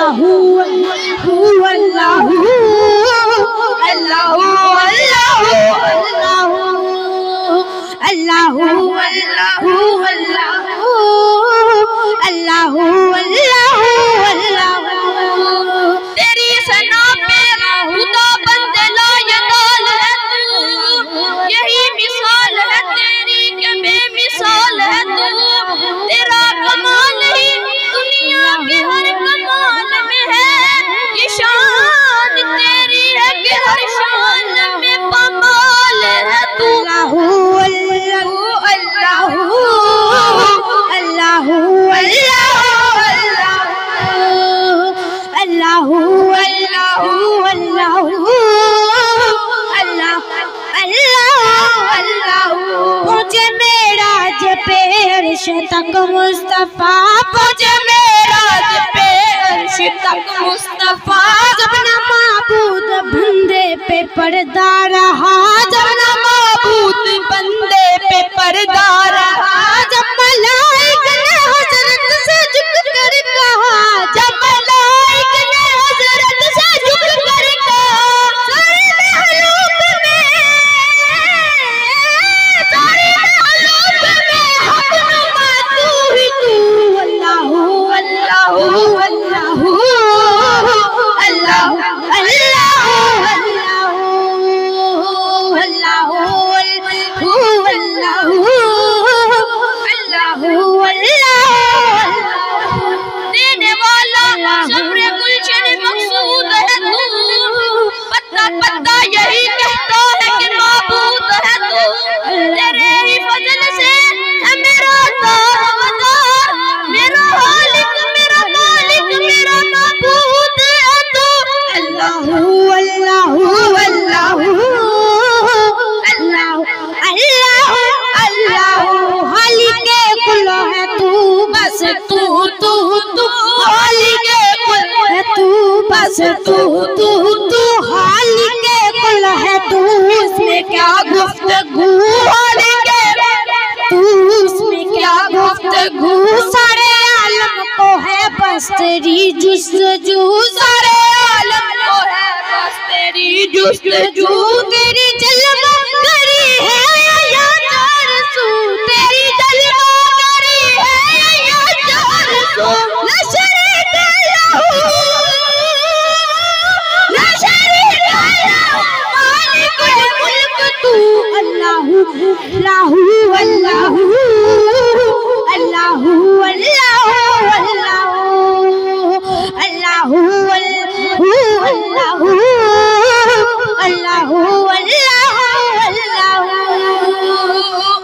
अल्लाहु अल्लाहु अल्लाहु अल्लाहु अल्लाहु अल्लाहु अल्लाहु अल्लाहु अल्लाहु। तेरी सना पे खुदा बंदे लायकाल है तू, यही मिसाल है तेरी के बेमिसाल है तू। तेरा कमाल ही दुनिया के हर कमाल में है, ये शान तेरी है कि हर शान में कमाल है तू। अल्लाहु अल्लाहु अल्लाहु अल्लाहु अल्लाहु अल्लाहु। मुझे मेराज पे अर्श तक मुस्तफा, मुझे मेराज पे अर्श तक मुस्तफा। जब ना माबूद बंदे पे पर्दा रहा, जब ना माबूद बंदे पे पर्दा रहा। जब मलाइक ने हजरत से झुक कर कहा, जब मलाइक ने हजरत से झुक कर कहा, सारे महलूक में हक़नुमा तू ही तू। अल्लाहु अल्लाहु अल्लाहु अल्लाहु अल्लाहु अल्लाहु देने वाला सब्र गुलशन मकसूद है तू। पत्ता पत्ता यही कहता है कि माबूद है तू। तेरे ही फजल से है मेरा दारोमदार, मेरा खालिक मेरा मालिक मेरा माबूद है तू। अल्लाहु अल्लाहु अल्लाहु अल्लाहु अल्लाहु अल्लाहु। खालिके कुल है तू बस तू तू तू, खालिके कुल है तू बस तू तू तू। खालिके कुल है तू, उसमें क्या गुफ्तगू, खालिके तू उसमें क्या गुफ्तगू। सारे आलम को है बस तेरी जुस्तजू, सारे आलम को है बस तेरी जुस्तजू। तेरी जलवा करी है या तारसू, तेरी जलवा करी है या तारसू। ला शरीका लहू, ला शरीका लहू, मालिकुल मुल्क तू। अल्लाहु अल्लाहु अल्लाहु अल्लाहु